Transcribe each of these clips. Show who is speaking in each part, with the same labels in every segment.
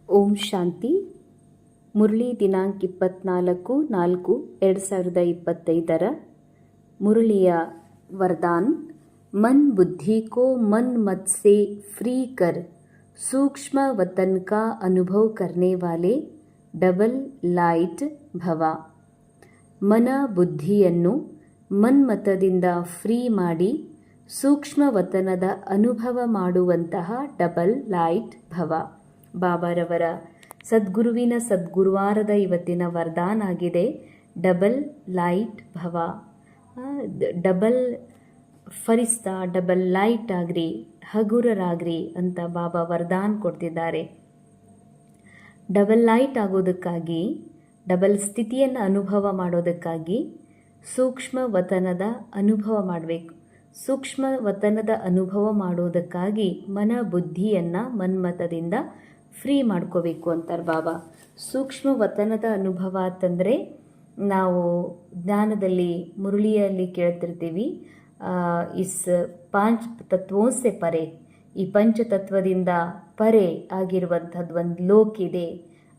Speaker 1: ಓಂ ಶಾಂತಿ. ಮುರಳಿ ದಿನಾಂಕ 24/4/2025 ಮುರಳಿಯ ವರದಾನ್. मन बुद्धि को मन मत से फ्री कर सूक्ष्म वतन का अनुभव करने वाले ಡಬಲ್ ಲೈಟ್ ಭವ. ಮನ ಬುದ್ಧಿಯನ್ನು ಮನ್ಮತದಿಂದ ಫ್ರೀ ಮಾಡಿ ಸೂಕ್ಷ್ಮ ವತನದ ಅನುಭವ ಮಾಡುವಂತಹ ಡಬಲ್ ಲೈಟ್ ಭವ. ಬಾಬಾರವರ ಸದ್ಗುರುವಿನ ಸದ್ಗುರುವಾರದ ಇವತ್ತಿನ ವರದಾನ ಆಗಿದೆ ಡಬಲ್ ಲೈಟ್ ಭವ. ಡಬಲ್ ಫರಿಸ್ತಾ, ಡಬಲ್ ಲೈಟ್ ಆಗ್ರಿ, ಹಗುರರಾಗ್ರಿ ಅಂತ ಬಾಬಾ ವರದಾನ ಕೊಡ್ತಿದ್ದಾರೆ. ಡಬಲ್ ಲೈಟ್ ಆಗೋದಕ್ಕಾಗಿ, ಡಬಲ್ ಸ್ಥಿತಿಯನ್ನು ಅನುಭವ ಮಾಡೋದಕ್ಕಾಗಿ ಸೂಕ್ಷ್ಮ ವತನದ ಅನುಭವ ಮಾಡಬೇಕು. ಸೂಕ್ಷ್ಮ ವತನದ ಅನುಭವ ಮಾಡೋದಕ್ಕಾಗಿ ಮನ ಬುದ್ಧಿಯನ್ನು ಮನ್ಮತದಿಂದ ಫ್ರೀ ಮಾಡ್ಕೋಬೇಕು ಅಂತಾರೆ ಬಾಬಾ. ಸೂಕ್ಷ್ಮ ವತನದ ಅನುಭವ ಅಂತಂದರೆ ನಾವು ಜ್ಞಾನದಲ್ಲಿ ಮುರಳಿಯಲ್ಲಿ ಕೇಳ್ತಿರ್ತೀವಿ, ಇಸ್ ಪಾಂಚ್ ತತ್ವೋಂ ಸೆ ಪರೆ, ಈ ಪಂಚತತ್ವದಿಂದ ಪರೆ ಆಗಿರುವಂಥದ್ದು ಒಂದು ಲೋಕ ಇದೆ,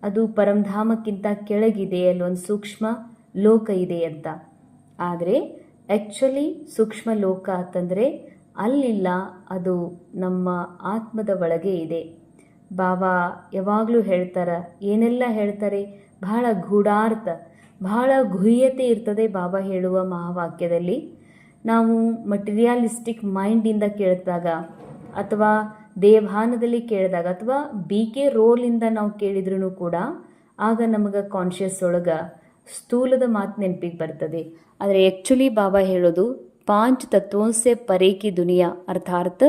Speaker 1: ಅದು ಪರಂಧಾಮಕ್ಕಿಂತ ಕೆಳಗಿದೆ, ಅಲ್ಲೊಂದು ಸೂಕ್ಷ್ಮ ಲೋಕ ಇದೆ ಅಂತ. ಆದರೆ ಆ್ಯಕ್ಚುಲಿ ಸೂಕ್ಷ್ಮ ಲೋಕ ಅಂತಂದರೆ ಅಲ್ಲಿಲ್ಲ, ಅದು ನಮ್ಮ ಆತ್ಮದ ಒಳಗೆ ಇದೆ. ಬಾಬಾ ಯಾವಾಗಲೂ ಹೇಳ್ತಾರೆ, ಏನೆಲ್ಲ ಹೇಳ್ತಾರೆ, ಬಹಳ ಗೂಢಾರ್ಥ, ಬಹಳ ಗುಹ್ಯತೆ ಇರ್ತದೆ ಬಾಬಾ ಹೇಳುವ ಮಹಾವಾಕ್ಯದಲ್ಲಿ. ನಾವು ಮಟೀರಿಯಲಿಸ್ಟಿಕ್ ಮೈಂಡಿಂದ ಕೇಳಿದಾಗ, ಅಥವಾ ದೇವಭಾನದಲ್ಲಿ ಕೇಳಿದಾಗ, ಅಥವಾ BK ರೋಲಿಂದ ನಾವು ಕೇಳಿದ್ರೂ ಕೂಡ ಆಗ ನಮಗೆ ಕಾನ್ಷಿಯಸ್ ಒಳಗೆ ಸ್ಥೂಲದ ಮಾತು ನೆನಪಿಗೆ ಬರ್ತದೆ. ಆದರೆ ಆ್ಯಕ್ಚುಲಿ ಬಾಬಾ ಹೇಳೋದು ಪಾಂಚ್ ತತ್ವೋಂಸೆ ಪರೇಕಿ ದುನಿಯಾ, ಅರ್ಥಾತ್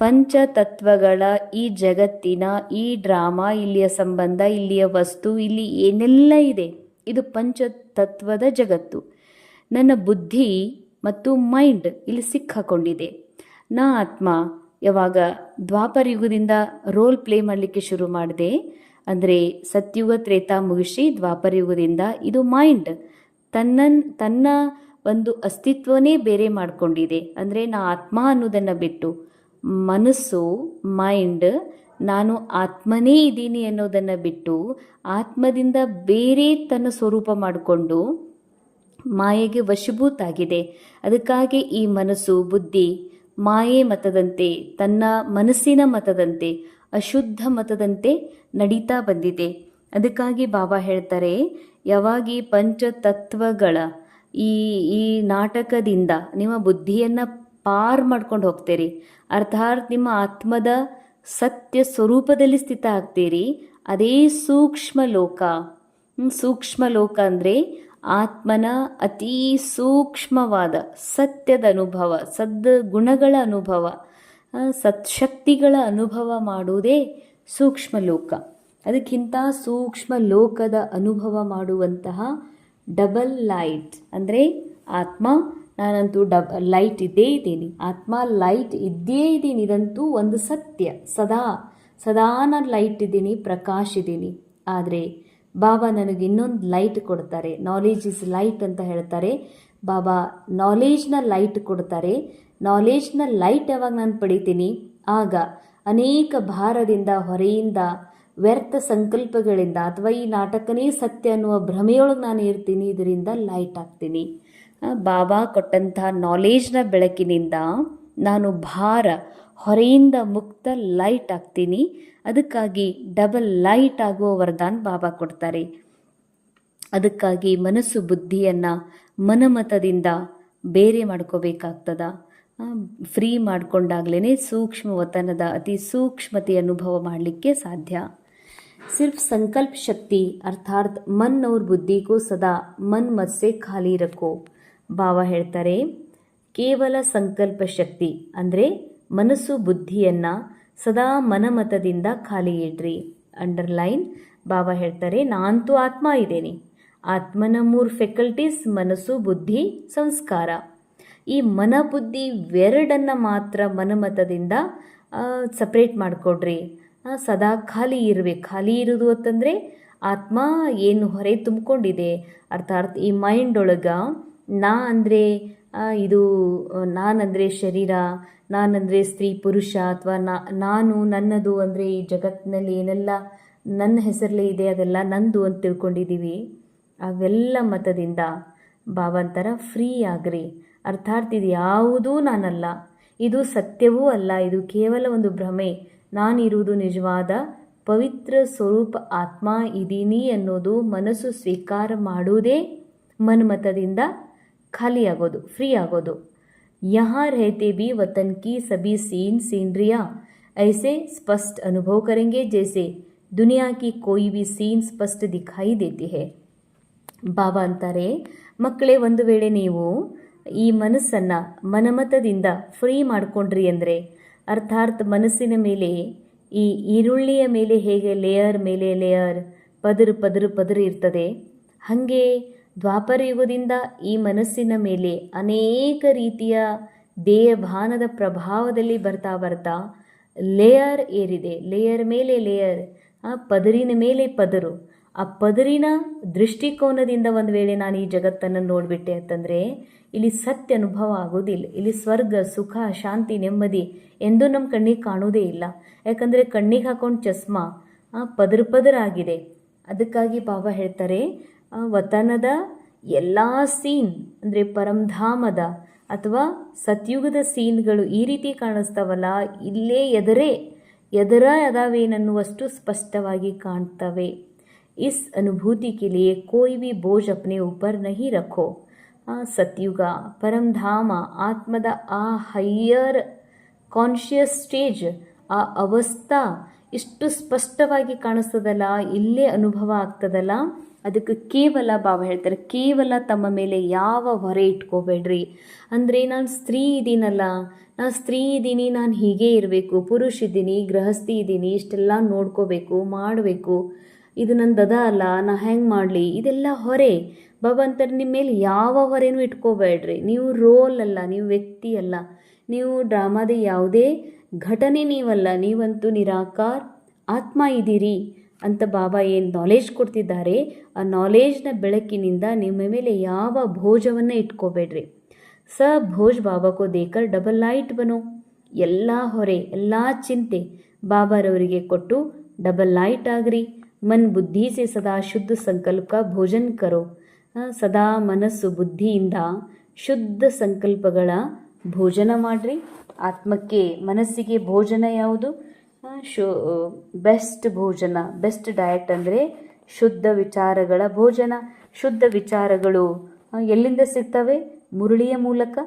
Speaker 1: ಪಂಚತತ್ವಗಳ ಈ ಜಗತ್ತಿನ ಈ ಡ್ರಾಮಾ, ಇಲ್ಲಿಯ ಸಂಬಂಧ, ಇಲ್ಲಿಯ ವಸ್ತು, ಇಲ್ಲಿ ಏನೆಲ್ಲ ಇದೆ, ಇದು ಪಂಚತತ್ವದ ಜಗತ್ತು. ನನ್ನ ಬುದ್ಧಿ ಮತ್ತು ಮೈಂಡ್ ಇಲ್ಲಿ ಸಿಕ್ಕಾಕೊಂಡಿದೆ. ನಾ ಆತ್ಮ ಯಾವಾಗ ದ್ವಾಪರ ಯುಗದಿಂದ ರೋಲ್ ಪ್ಲೇ ಮಾಡಲಿಕ್ಕೆ ಶುರು ಮಾಡಿದೆ, ಅಂದರೆ ಸತ್ಯುಗ ತ್ರೇತಾ ಮುಗಿಸಿ ದ್ವಾಪರ ಯುಗದಿಂದ ಇದು ಮೈಂಡ್ ತನ್ನ ಒಂದು ಅಸ್ತಿತ್ವನೇ ಬೇರೆ ಮಾಡಿಕೊಂಡಿದೆ. ಅಂದರೆ ನಾ ಆತ್ಮ ಅನ್ನೋದನ್ನು ಬಿಟ್ಟು ಮನಸ್ಸು, ಮೈಂಡ್, ನಾನು ಆತ್ಮನೇ ಇದ್ದೀನಿ ಅನ್ನೋದನ್ನು ಬಿಟ್ಟು ಆತ್ಮದಿಂದ ಬೇರೆ ತನ್ನ ಸ್ವರೂಪ ಮಾಡಿಕೊಂಡು ಮಾಯೆಗೆ ವಶೀಭೂತ ಆಗಿದೆ. ಅದಕ್ಕಾಗಿ ಈ ಮನಸ್ಸು, ಬುದ್ಧಿ ಮಾಯೆ ಮತದಂತೆ, ತನ್ನ ಮನಸ್ಸಿನ ಮತದಂತೆ, ಅಶುದ್ಧ ಮತದಂತೆ ನಡೀತಾ ಬಂದಿದೆ. ಅದಕ್ಕಾಗಿ ಬಾಬಾ ಹೇಳ್ತಾರೆ, ಯಾವಾಗ ಈ ಪಂಚತತ್ವಗಳ ಈ ನಾಟಕದಿಂದ ನಿಮ್ಮ ಬುದ್ಧಿಯನ್ನು ಪಾರ್ ಮಾಡ್ಕೊಂಡು ಹೋಗ್ತೀರಿ, ಅರ್ಥಾತ್ ನಿಮ್ಮ ಆತ್ಮದ ಸತ್ಯ ಸ್ವರೂಪದಲ್ಲಿ ಸ್ಥಿತ ಆಗ್ತೀರಿ, ಅದೇ ಸೂಕ್ಷ್ಮ ಲೋಕ. ಸೂಕ್ಷ್ಮ ಲೋಕ ಅಂದರೆ ಆತ್ಮನ ಅತೀ ಸೂಕ್ಷ್ಮವಾದ ಸತ್ಯದ ಅನುಭವ, ಸದ್ಗುಣಗಳ ಅನುಭವ, ಸತ್ಶಕ್ತಿಗಳ ಅನುಭವ ಮಾಡುವುದೇ ಸೂಕ್ಷ್ಮ ಲೋಕ. ಅದಕ್ಕಿಂತ ಸೂಕ್ಷ್ಮ ಲೋಕದ ಅನುಭವ ಮಾಡುವಂತಹ ಡಬಲ್ ಲೈಟ್ ಅಂದರೆ ಆತ್ಮ, ನಾನಂತೂ ಲೈಟ್ ಇದ್ದೇ ಇದ್ದೀನಿ, ಆತ್ಮ ಲೈಟ್ ಇದ್ದೇ ಇದ್ದೀನಿ, ಇದಂತೂ ಒಂದು ಸತ್ಯ. ಸದಾ ನಾನು ಲೈಟ್ ಇದ್ದೀನಿ, ಪ್ರಕಾಶ್ ಇದ್ದೀನಿ. ಆದರೆ ಬಾಬಾ ನನಗೆ ಇನ್ನೊಂದು ಲೈಟ್ ಕೊಡ್ತಾರೆ, ನಾಲೆಜ್ ಇಸ್ ಲೈಟ್ ಅಂತ ಹೇಳ್ತಾರೆ. ಬಾಬಾ ನಾಲೆಜ್ನ ಲೈಟ್ ಕೊಡ್ತಾರೆ. ನಾಲೆಜ್ನ ಲೈಟ್ ಯಾವಾಗ ನಾನು ಪಡಿತೀನಿ, ಆಗ ಅನೇಕ ಭಾರದಿಂದ, ಹೊರೆಯಿಂದ, ವ್ಯರ್ಥ ಸಂಕಲ್ಪಗಳಿಂದ, ಅಥವಾ ಈ ನಾಟಕನೇ ಸತ್ಯ ಅನ್ನುವ ಭ್ರಮೆಯೊಳಗೆ ನಾನು ಇರ್ತೀನಿ, ಇದರಿಂದ ಲೈಟ್ ಆಗ್ತೀನಿ. ಬಾಬಾ ಕೊಟ್ಟಂಥ ನಾಲೆಜ್ನ ಬೆಳಕಿನಿಂದ ನಾನು ಭಾರ, ಹೊರೆಯಿಂದ ಮುಕ್ತ ಲೈಟ್ ಆಗ್ತೀನಿ. ಅದಕ್ಕಾಗಿ ಡಬಲ್ ಲೈಟ್ ಆಗುವ ವರದಾನ ಬಾಬಾ ಕೊಡ್ತಾರೆ. ಅದಕ್ಕಾಗಿ ಮನಸ್ಸು ಬುದ್ಧಿಯನ್ನು ಮನಮತದಿಂದ ಬೇರೆ ಮಾಡ್ಕೋಬೇಕಾಗ್ತದ. ಫ್ರೀ ಮಾಡಿಕೊಂಡಾಗ್ಲೇ ಸೂಕ್ಷ್ಮ ವತನದ ಅತಿ ಸೂಕ್ಷ್ಮತೆ ಅನುಭವ ಮಾಡಲಿಕ್ಕೆ ಸಾಧ್ಯ. सिर्फ संकल्प शक्ति अर्थात मन और बुद्धि को सदा मन मत से खाली रखो. ಬಾಬಾ ಹೇಳ್ತಾರೆ, ಕೇವಲ ಸಂಕಲ್ಪ ಶಕ್ತಿ ಅಂದರೆ ಮನಸ್ಸು ಬುದ್ಧಿಯನ್ನು ಸದಾ ಮನಮತದಿಂದ ಖಾಲಿ ಇಡ್ರಿ. ಅಂಡರ್ಲೈನ್ ಬಾಬಾ ಹೇಳ್ತಾರೆ, ನಾನಂತೂ ಆತ್ಮ ಇದ್ದೇನೆ. ಆತ್ಮನ 3 ಫೆಕಲ್ಟೀಸ್ ಮನಸ್ಸು, ಬುದ್ಧಿ, ಸಂಸ್ಕಾರ. ಈ ಮನ ಬುದ್ಧಿ ಎರಡನ್ನು ಮಾತ್ರ ಮನಮತದಿಂದ ಸಪ್ರೇಟ್ ಮಾಡಿಕೊಡ್ರಿ. ಸದಾ ಖಾಲಿ ಇರಬೇಕು. ಖಾಲಿ ಇರೋದು ಅಂತಂದರೆ ಆತ್ಮ ಏನು ಹೊರೆ ತುಂಬಿಕೊಂಡಿದೆ, ಅರ್ಥಾತ್ ಈ ಮೈಂಡ್ ಒಳಗೆ ನಾ ಅಂದರೆ ಇದು ನಾನಂದರೆ ಶರೀರ, ನಾನಂದರೆ ಸ್ತ್ರೀ ಪುರುಷ, ಅಥವಾ ನಾನು ನನ್ನದು ಅಂದರೆ ಈ ಜಗತ್ತಿನಲ್ಲಿ ಏನೆಲ್ಲ ನನ್ನ ಹೆಸರಲ್ಲೇ ಇದೆ, ಅದೆಲ್ಲ ನಂದು ಅಂತ ತಿಳ್ಕೊಂಡಿದ್ದೀವಿ. ಅವೆಲ್ಲ ಮತದಿಂದ ಬಾಬಂತರ ಫ್ರೀ ಆಗ್ರಿ. ಅರ್ಥಾತ್ ಇದು ಯಾವುದೂ ನಾನಲ್ಲ, ಇದು ಸತ್ಯವೂ ಅಲ್ಲ, ಇದು ಕೇವಲ ಒಂದು ಭ್ರಮೆ. ನಾನಿರುವುದು ನಿಜವಾದ ಪವಿತ್ರ ಸ್ವರೂಪ ಆತ್ಮ ಇದ್ದೀನಿ ಅನ್ನೋದು ಮನಸ್ಸು ಸ್ವೀಕಾರ ಮಾಡುವುದೇ ಮನ್ಮತದಿಂದ ಖಾಲಿಯಾಗೋದು, ಫ್ರೀ ಆಗೋದು. यहाँ रहते भी वतन की सभी सीनरियाँ ऐसे स्पष्ट अनुभव करेंगे जैसे दुनिया की कोई भी सीन स्पष्ट दिखाई देती है. ಬಾಬಾ ಅಂತಾರೆ, ಮಕ್ಕಳೇ, ಒಂದು ವೇಳೆ ನೀವು ಈ ಮನಸ್ಸನ್ನು ಮನಮತದಿಂದ ಫ್ರೀ ಮಾಡಿಕೊಂಡ್ರಿ ಅಂದರೆ, ಅರ್ಥಾತ್ ಮನಸ್ಸಿನ ಮೇಲೆ ಈ ಈರುಳ್ಳಿಯ ಮೇಲೆ ಹೇಗೆ ಲೇಯರ್ ಮೇಲೆ ಲೇಯರ್, ಪದರು ಪದರು ಪದರು ಇರ್ತದೆ, ಹಾಗೆ ದ್ವಾಪರ ಯುಗದಿಂದ ಈ ಮನಸ್ಸಿನ ಮೇಲೆ ಅನೇಕ ರೀತಿಯ ದೇಹಭಾನದ ಪ್ರಭಾವದಲ್ಲಿ ಬರ್ತಾ ಬರ್ತಾ ಲೇಯರ್ ಏರಿದೆ. ಲೇಯರ್ ಮೇಲೆ ಲೇಯರ್, ಪದರಿನ ಮೇಲೆ ಪದರು. ಆ ಪದರಿನ ದೃಷ್ಟಿಕೋನದಿಂದ ಒಂದು ವೇಳೆ ನಾನು ಈ ಜಗತ್ತನ್ನು ನೋಡಿಬಿಟ್ಟೆ ಅಂತಂದರೆ ಇಲ್ಲಿ ಸತ್ಯ ಅನುಭವ ಆಗೋದಿಲ್ಲ. ಇಲ್ಲಿ ಸ್ವರ್ಗ, ಸುಖ, ಶಾಂತಿ, ನೆಮ್ಮದಿ ಎಂದೂ ನಮ್ಮ ಕಣ್ಣಿಗೆ ಕಾಣೋದೇ ಇಲ್ಲ. ಯಾಕಂದರೆ ಕಣ್ಣಿಗೆ ಹಾಕೊಂಡು ಚಸ್ಮಾ ಪದರ ಪದರಾಗಿದೆ. ಅದಕ್ಕಾಗಿ ಬಾಬಾ ಹೇಳ್ತಾರೆ, ವತನದ ಎಲ್ಲ ಸೀನ್ ಅಂದರೆ ಪರಂಧಾಮದ ಅಥವಾ ಸತ್ಯುಗದ ಸೀನ್ಗಳು ಈ ರೀತಿ ಕಾಣಿಸ್ತಾವಲ್ಲ, ಇಲ್ಲೇ ಎದರ ಅದಾವೇನನ್ನುವಷ್ಟು ಸ್ಪಷ್ಟವಾಗಿ ಕಾಣ್ತವೆ. इस अनुभूति के लिए कोई भी बोझ अपने ऊपर नहीं रखो. ಸತ್ಯುಗ, ಪರಂಧಾಮ, ಆತ್ಮದ ಆ ಹೈಯರ್ ಕಾನ್ಷಿಯಸ್ ಸ್ಟೇಜ್, ಆ ಅವಸ್ಥಾ ಇಷ್ಟು ಸ್ಪಷ್ಟವಾಗಿ ಕಾಣಿಸ್ತದಲ್ಲ, ಇಲ್ಲೇ ಅನುಭವ ಆಗ್ತದಲ್ಲ, ಅದಕ್ಕೆ ಕೇವಲ ಬಾಬಾ ಹೇಳ್ತಾರೆ, ಕೇವಲ ತಮ್ಮ ಮೇಲೆ ಯಾವ ಹೊರೆ ಇಟ್ಕೋಬೇಡ್ರಿ. ಅಂದರೆ ನಾನು ಸ್ತ್ರೀ ಇದ್ದೀನಲ್ಲ, ನಾನು ಹೀಗೆ ಇರಬೇಕು, ಪುರುಷ ಇದ್ದೀನಿ, ಗೃಹಸ್ಥಿ ಇದ್ದೀನಿ, ಇಷ್ಟೆಲ್ಲ ನೋಡ್ಕೋಬೇಕು, ಮಾಡಬೇಕು, ಇದು ನಂದದ ಅಲ್ಲ, ನಾ ಹೆಂಗೆ ಮಾಡಲಿ, ಇದೆಲ್ಲ ಹೊರೆ. ಬಾಬಾ ಅಂತಾರೆ, ನಿಮ್ಮ ಮೇಲೆ ಯಾವ ಹೊರೆನೂ ಇಟ್ಕೋಬೇಡ್ರಿ. ನೀವು ರೋಲ್ ಅಲ್ಲ, ನೀವು ವ್ಯಕ್ತಿ ಅಲ್ಲ, ನೀವು ಡ್ರಾಮಾದ ಯಾವುದೇ ಘಟನೆ ನೀವಲ್ಲ, ನೀವಂತೂ ನಿರಾಕಾರ ಆತ್ಮ ಇದ್ದೀರಿ ಅಂತ ಬಾಬಾ ಏನು ನಾಲೆಜ್ ಕೊಡ್ತಿದ್ದಾರೆ, ಆ ನಾಲೆಜ್ನ ಬೆಳಕಿನಿಂದ ನಿಮ್ಮ ಮೇಲೆ ಯಾವ ಭೋಜವನ್ನು ಇಟ್ಕೋಬೇಡ್ರಿ. ಭೋಜ್ ಬಾಬಾಕೋ ದೇಕರ್ ಡಬಲ್ ಲೈಟ್ ಬನೋ. ಎಲ್ಲ ಹೊರೆ, ಎಲ್ಲ ಚಿಂತೆ ಬಾಬಾರವರಿಗೆ ಕೊಟ್ಟು ಡಬಲ್ ಲೈಟ್ ಆಗ್ರಿ. मन बुद्धि से सदा शुद्ध संकल्प का भोजन करो. ಸದಾ ಮನಸ್ಸು ಬುದ್ಧಿಯಿಂದ ಶುದ್ಧ ಸಂಕಲ್ಪಗಳ ಭೋಜನ ಮಾಡ್ರಿ. ಆತ್ಮಕ್ಕೆ, ಮನಸ್ಸಿಗೆ ಭೋಜನ ಯಾವುದು? ಬೆಸ್ಟ್ ಭೋಜನ, ಬೆಸ್ಟ್ ಡಯಟ್ ಅಂದರೆ ಶುದ್ಧ ವಿಚಾರಗಳ ಭೋಜನ. ಶುದ್ಧ ವಿಚಾರಗಳು ಎಲ್ಲಿಂದ ಸಿಗ್ತವೆ? ಮುರುಳಿಯ ಮೂಲಕ.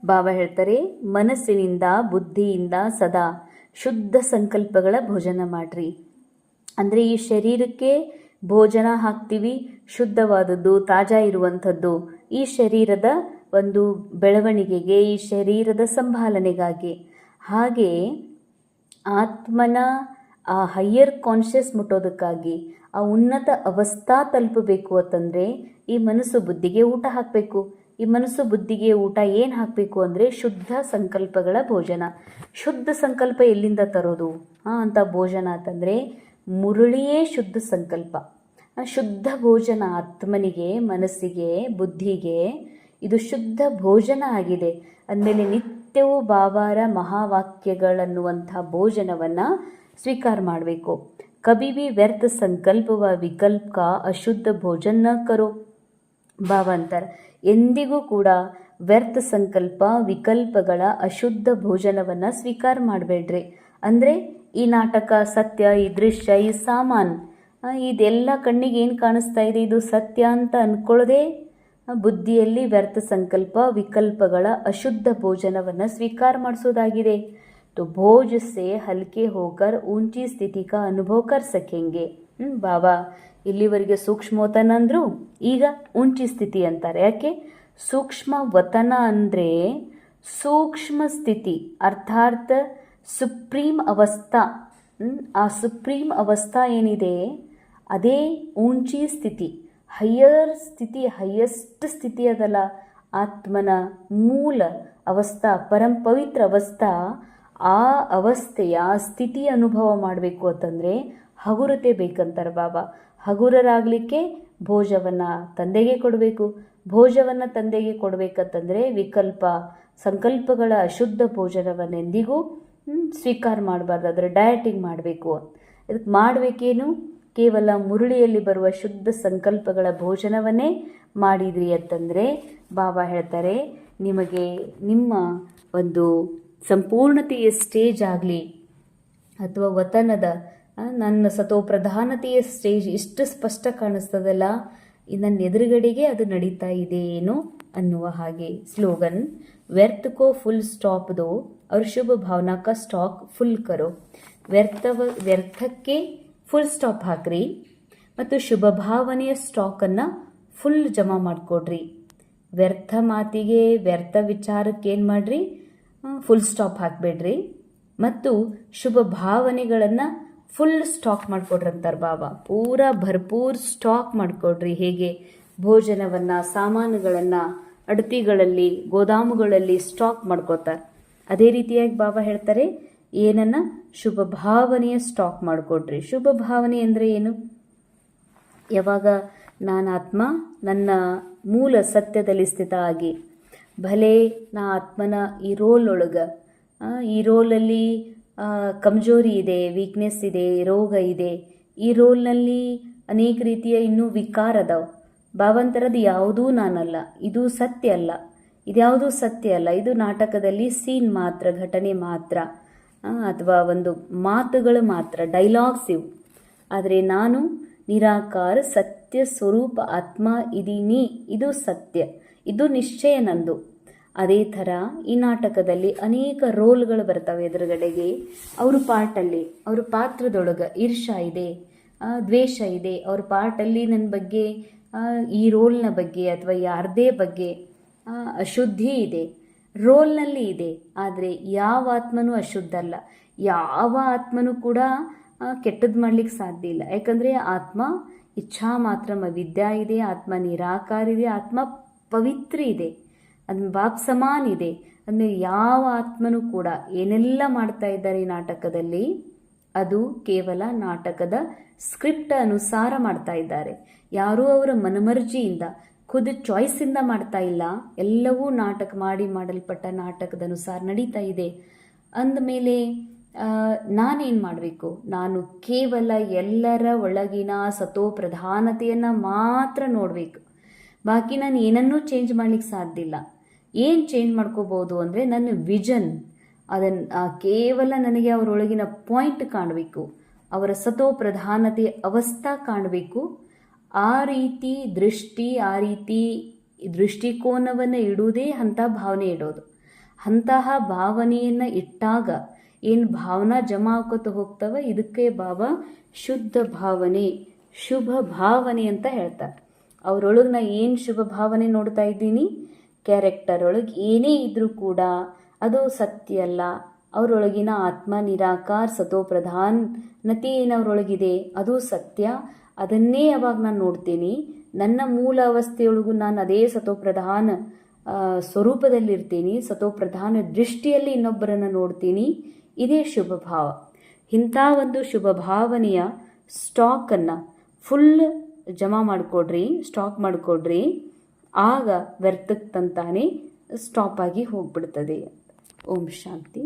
Speaker 1: ಬಾಬಾ ಹೇಳ್ತಾರೆ, ಮನಸ್ಸಿನಿಂದ ಬುದ್ಧಿಯಿಂದ ಸದಾ ಶುದ್ಧ ಸಂಕಲ್ಪಗಳ ಭೋಜನ ಮಾಡ್ರಿ. ಅಂದರೆ ಈ ಶರೀರಕ್ಕೆ ಭೋಜನ ಹಾಕ್ತೀವಿ, ಶುದ್ಧವಾದದ್ದು, ತಾಜಾ ಇರುವಂಥದ್ದು, ಈ ಶರೀರದ ಒಂದು ಬೆಳವಣಿಗೆಗೆ, ಈ ಶರೀರದ ಸಂಭಾಲನೆಗಾಗಿ. ಹಾಗೆ ಆತ್ಮನ ಆ ಹೈಯರ್ ಕಾನ್ಷಿಯಸ್ ಮುಟ್ಟೋದಕ್ಕಾಗಿ, ಆ ಉನ್ನತ ಅವಸ್ಥಾ ತಲುಪಬೇಕು ಅಂತಂದರೆ ಈ ಮನಸ್ಸು ಬುದ್ಧಿಗೆ ಊಟ ಹಾಕಬೇಕು. ಈ ಮನಸ್ಸು ಬುದ್ಧಿಗೆ ಊಟ ಏನು ಹಾಕಬೇಕು ಅಂದರೆ ಶುದ್ಧ ಸಂಕಲ್ಪಗಳ ಭೋಜನ. ಶುದ್ಧ ಸಂಕಲ್ಪ ಎಲ್ಲಿಂದ ತರೋದು ಅಂತ ಭೋಜನ ಅಂತಂದರೆ ಮುರುಳಿಯೇ ಶುದ್ಧ ಸಂಕಲ್ಪ. ಶುದ್ಧ ಭೋಜನ ಆತ್ಮನಿಗೆ, ಮನಸ್ಸಿಗೆ, ಬುದ್ಧಿಗೆ ಇದು ಶುದ್ಧ ಭೋಜನ ಆಗಿದೆ. ಅಂದಮೇಲೆ ನಿತ್ಯವೂ ಬಾಬಾರ ಮಹಾವಾಕ್ಯಗಳನ್ನುವಂಥ ಭೋಜನವನ್ನು ಸ್ವೀಕಾರ ಮಾಡಬೇಕು. ಕಭಿ ಭಿ ವ್ಯರ್ಥ ಸಂಕಲ್ಪ ವ ವಿಕಲ್ಪ ಕಾ ಅಶುದ್ಧ ಭೋಜನ ನ ಕರೋ. ಬಾಬಾ ಅಂತಾರೆ, ಎಂದಿಗೂ ಕೂಡ ವ್ಯರ್ಥ ಸಂಕಲ್ಪ, ವಿಕಲ್ಪಗಳ ಅಶುದ್ಧ ಭೋಜನವನ್ನು ಸ್ವೀಕಾರ ಮಾಡಬೇಡ್ರಿ. ಅಂದರೆ ಈ ನಾಟಕ ಸತ್ಯ, ಈ ದೃಶ್ಯ, ಈ ಸಾಮಾನು, ಇದೆಲ್ಲ ಕಣ್ಣಿಗೆ ಏನು ಕಾಣಿಸ್ತಾ ಇದೆ ಇದು ಸತ್ಯ ಅಂತ ಅಂದ್ಕೊಳ್ಳದೆ ಬುದ್ಧಿಯಲ್ಲಿ ವ್ಯರ್ಥ ಸಂಕಲ್ಪ, ವಿಕಲ್ಪಗಳ ಅಶುದ್ಧ ಭೋಜನವನ್ನು ಸ್ವೀಕಾರ ಮಾಡಿಸೋದಾಗಿದೆ. तो भोज से हल्के होकर ऊंची ಸ್ಥಿತಿ का ಅನುಭವ कर सकेंगे. ಬಾಬಾ ಇಲ್ಲಿವರೆಗೆ ಸೂಕ್ಷ್ಮವತನ ಅಂದರು, ಈಗ ಊಂಚಿ ಸ್ಥಿತಿ ಅಂತಾರೆ. ಯಾಕೆ? ಸೂಕ್ಷ್ಮ ವತನ ಅಂದರೆ ಸೂಕ್ಷ್ಮ ಸ್ಥಿತಿ, ಅರ್ಥಾತ್ ಸುಪ್ರೀಂ ಅವಸ್ಥಾ. ಆ ಸುಪ್ರೀಂ ಅವಸ್ಥಾ ಏನಿದೆ ಅದೇ ಊಂಚಿ ಸ್ಥಿತಿ, ಹೈಯರ್ ಸ್ಥಿತಿ, ಹೈಯೆಸ್ಟ್ ಸ್ಥಿತಿ ಅದಲ್ಲ. ಆತ್ಮನ ಮೂಲ ಅವಸ್ಥಾ, ಪರಂ ಪವಿತ್ರ ಅವಸ್ಥಾ. ಆ ಅವಸ್ಥೆಯ ಸ್ಥಿತಿ ಅನುಭವ ಮಾಡಬೇಕು ಅಂತಂದರೆ ಹಗುರತೆ ಬೇಕಂತಾರೆ ಬಾಬಾ. ಹಗುರರಾಗಲಿಕ್ಕೆ ಭೋಜವನ್ನು ತಂದೆಗೆ ಕೊಡಬೇಕು. ಭೋಜವನ್ನು ತಂದೆಗೆ ಕೊಡಬೇಕಂತಂದರೆ ವಿಕಲ್ಪ ಸಂಕಲ್ಪಗಳ ಅಶುದ್ಧ ಭೋಜನವನ್ನೆಂದಿಗೂ ಸ್ವೀಕಾರ ಮಾಡಬಾರ್ದು, ಅದರ ಡಯಟಿಂಗ್ ಮಾಡಬೇಕು. ಇದಕ್ಕೆ ಮಾಡಬೇಕೇನು? ಕೇವಲ ಮುರುಳಿಯಲ್ಲಿ ಬರುವ ಶುದ್ಧ ಸಂಕಲ್ಪಗಳ ಭೋಜನವನ್ನೇ ಮಾಡಿದ್ರಿ ಅಂತಂದರೆ ಬಾಬಾ ಹೇಳ್ತಾರೆ, ನಿಮಗೆ ನಿಮ್ಮ ಒಂದು ಸಂಪೂರ್ಣತೆಯ ಸ್ಟೇಜ್ ಆಗಲಿ ಅಥವಾ ವತನದ ನನ್ನ ಸತೋಪ್ರಧಾನತೆಯ ಸ್ಟೇಜ್ ಇಷ್ಟು ಸ್ಪಷ್ಟ ಕಾಣಿಸ್ತದಲ್ಲ, ನನ್ನ ಎದುರುಗಡೆಗೆ ಅದು ನಡೀತಾ ಇದೆ ಏನು ಅನ್ನುವ ಹಾಗೆ. ಸ್ಲೋಗನ್, ವ್ಯರ್ಥ ಕೋ ಫುಲ್ ಸ್ಟಾಪ್ ದೋ और शुभ भावना का स्टॉक ಫುಲ್ ಕರೋ. ವ್ಯರ್ಥಕ್ಕೆ ಫುಲ್ ಸ್ಟಾಪ್ ಹಾಕ್ರಿ ಮತ್ತು ಶುಭ ಭಾವನೆಯ ಸ್ಟಾಕನ್ನು ಫುಲ್ ಜಮಾ ಮಾಡಿಕೊಡ್ರಿ. ವ್ಯರ್ಥ ಮಾತಿಗೆ, ವ್ಯರ್ಥ ವಿಚಾರಕ್ಕೆ ಏನು ಮಾಡಿರಿ, ಫುಲ್ ಸ್ಟಾಪ್ ಹಾಕಬೇಡ್ರಿ ಮತ್ತು ಶುಭ ಭಾವನೆಗಳನ್ನು ಫುಲ್ ಸ್ಟಾಕ್ ಮಾಡಿಕೊಡ್ರಿ ಅಂತಾರೆ ಬಾಬಾ. ಪೂರಾ ಭರ್ಪೂರ್ ಸ್ಟಾಕ್ ಮಾಡಿಕೊಡ್ರಿ. ಹೇಗೆ ಭೋಜನವನ್ನು, ಸಾಮಾನುಗಳನ್ನು ಅಡತಿಗಳಲ್ಲಿ, ಗೋದಾಮುಗಳಲ್ಲಿ ಸ್ಟಾಕ್ ಮಾಡ್ಕೋತಾರೆ, ಅದೇ ರೀತಿಯಾಗಿ ಬಾಬಾ ಹೇಳ್ತಾರೆ ಏನನ್ನ, ಶುಭ ಭಾವನೆಯ ಸ್ಟಾಕ್ ಮಾಡಿಕೊಡ್ರಿ. ಶುಭ ಭಾವನೆ ಅಂದರೆ ಏನು? ಯಾವಾಗ ನಾನು ಆತ್ಮ ನನ್ನ ಮೂಲ ಸತ್ಯದಲ್ಲಿ ಸ್ಥಿತ ಆಗಿ, ಭಲೆ ನಾ ಆತ್ಮನ ಈ ರೋಲ್ ಒಳಗೆ, ಈ ರೋಲಲ್ಲಿ ಕಮ್ಜೋರಿ ಇದೆ, ವೀಕ್ನೆಸ್ ಇದೆ, ರೋಗ ಇದೆ, ಈ ರೋಲ್ನಲ್ಲಿ ಅನೇಕ ರೀತಿಯ ಇನ್ನೂ ವಿಕಾರ ಅದಾವ. ಬಾಬಂತರದ್ದು ಯಾವುದೂ ನಾನಲ್ಲ, ಇದು ಸತ್ಯ ಅಲ್ಲ, ಇದ್ಯಾವುದೂ ಸತ್ಯ ಅಲ್ಲ, ಇದು ನಾಟಕದಲ್ಲಿ ಸೀನ್ ಮಾತ್ರ, ಘಟನೆ ಮಾತ್ರ, ಅಥವಾ ಒಂದು ಮಾತುಗಳು ಮಾತ್ರ, ಡೈಲಾಗ್ಸ್ ಇವು. ಆದರೆ ನಾನು ನಿರಾಕಾರ ಸತ್ಯ ಸ್ವರೂಪ ಆತ್ಮ ಇದೀನಿ, ಇದು ಸತ್ಯ, ಇದು ನಿಶ್ಚಯ ನಂದು. ಅದೇ ಥರ ಈ ನಾಟಕದಲ್ಲಿ ಅನೇಕ ರೋಲ್ಗಳು ಬರ್ತವೆ ಎದುರುಗಡೆಗೆ. ಅವ್ರ ಪಾರ್ಟಲ್ಲಿ, ಅವ್ರ ಪಾತ್ರದೊಳಗೆ ಈರ್ಷಾ ಇದೆ, ದ್ವೇಷ ಇದೆ, ಅವ್ರ ಪಾರ್ಟಲ್ಲಿ ನನ್ನ ಬಗ್ಗೆ, ಈ ರೋಲ್ನ ಬಗ್ಗೆ ಅಥವಾ ಯಾರದೇ ಬಗ್ಗೆ ಅಶುದ್ಧಿ ಇದೆ, ರೋಲ್ನಲ್ಲಿ ಇದೆ. ಆದರೆ ಯಾವ ಆತ್ಮನೂ ಅಶುದ್ಧ ಅಲ್ಲ, ಯಾವ ಆತ್ಮನೂ ಕೂಡ ಕೆಟ್ಟದ್ದು ಮಾಡ್ಲಿಕ್ಕೆ ಸಾಧ್ಯ ಇಲ್ಲ. ಯಾಕಂದರೆ ಆತ್ಮ ಇಚ್ಛಾ ಮಾತ್ರ ವಿದ್ಯಾ ಇದೆ, ಆತ್ಮ ನಿರಾಕಾರ ಇದೆ, ಆತ್ಮ ಪವಿತ್ರ ಇದೆ, ಅದನ್ನ ಬಾಪ್ ಸಮಾನ್ ಇದೆ. ಅಂದರೆ ಯಾವ ಆತ್ಮನೂ ಕೂಡ ಏನೆಲ್ಲ ಮಾಡ್ತಾ ಇದ್ದಾರೆ ಈ ನಾಟಕದಲ್ಲಿ, ಅದು ಕೇವಲ ನಾಟಕದ ಸ್ಕ್ರಿಪ್ಟ್ ಅನುಸಾರ ಮಾಡ್ತಾ ಇದ್ದಾರೆ. ಯಾರೂ ಅವರ ಮನಮರ್ಜಿಯಿಂದ, ಖುದ್ ಚಾಯ್ಸಿಂದ ಮಾಡ್ತಾ ಇಲ್ಲ. ಎಲ್ಲವೂ ನಾಟಕ ಮಾಡಲ್ಪಟ್ಟ ನಾಟಕದ ಅನುಸಾರ ನಡೀತಾ ಇದೆ. ಅಂದಮೇಲೆ ನಾನೇನು ಮಾಡಬೇಕು? ನಾನು ಕೇವಲ ಎಲ್ಲರ ಒಳಗಿನ ಸತೋ ಪ್ರಧಾನತೆಯನ್ನು ಮಾತ್ರ ನೋಡಬೇಕು. ಬಾಕಿ ನಾನು ಏನನ್ನೂ ಚೇಂಜ್ ಮಾಡ್ಲಿಕ್ಕೆ ಸಾಧ್ಯ ಇಲ್ಲ. ಏನು ಚೇಂಜ್ ಮಾಡ್ಕೋಬೋದು ಅಂದರೆ ನನ್ನ ವಿಷನ್, ಅದನ್ನು ಕೇವಲ ನನಗೆ ಅವರೊಳಗಿನ ಪಾಯಿಂಟ್ ಕಾಣಬೇಕು, ಅವರ ಸತೋ ಪ್ರಧಾನತೆಯ ಅವಸ್ಥಾ ಕಾಣಬೇಕು. ಆ ರೀತಿ ದೃಷ್ಟಿ, ಆ ರೀತಿ ದೃಷ್ಟಿಕೋನವನ್ನು ಇಡುವುದೇ ಅಂಥ ಭಾವನೆ ಇಡೋದು. ಅಂತಹ ಭಾವನೆಯನ್ನು ಇಟ್ಟಾಗ ಏನು ಭಾವನಾ ಜಮಾ ಆಕೋತ ಹೋಗ್ತವೆ, ಇದಕ್ಕೆ ಬಾಬಾ ಶುದ್ಧ ಭಾವನೆ, ಶುಭ ಭಾವನೆ ಅಂತ ಹೇಳ್ತಾರೆ. ಅವರೊಳಗೆ ನಾ ಏನು ಶುಭ ಭಾವನೆ ನೋಡ್ತಾ ಇದ್ದೀನಿ, ಕ್ಯಾರೆಕ್ಟರ್ ಒಳಗೆ ಏನೇ ಇದ್ರೂ ಕೂಡ ಅದು ಸತ್ಯ ಅಲ್ಲ. ಅವರೊಳಗಿನ ಆತ್ಮ ನಿರಾಕಾರ ಸತೋ ಪ್ರಧಾನತೆ ಏನವರೊಳಗಿದೆ ಅದು ಸತ್ಯ. ಅದನ್ನೇ ಯಾವಾಗ ನಾನು ನೋಡ್ತೀನಿ, ನನ್ನ ಮೂಲ ಅವಸ್ಥೆಯೊಳಗೂ ನಾನು ಅದೇ ಸತೋಪ್ರಧಾನ ಸ್ವರೂಪದಲ್ಲಿರ್ತೀನಿ, ಸತೋಪ್ರಧಾನ ದೃಷ್ಟಿಯಲ್ಲಿ ಇನ್ನೊಬ್ಬರನ್ನು ನೋಡ್ತೀನಿ. ಇದೇ ಶುಭ ಭಾವ. ಇಂಥ ಒಂದು ಶುಭ ಭಾವನೆಯ ಸ್ಟಾಕನ್ನು ಫುಲ್ ಜಮಾ ಮಾಡಿಕೊಡ್ರಿ, ಸ್ಟಾಕ್ ಮಾಡಿಕೊಡ್ರಿ. ಆಗ ವ್ಯರ್ಥಕ್ಕೆ ತಂತಾನೆ ಸ್ಟಾಪ್ ಆಗಿ ಹೋಗ್ಬಿಡ್ತದೆ. ಓಂ ಶಾಂತಿ.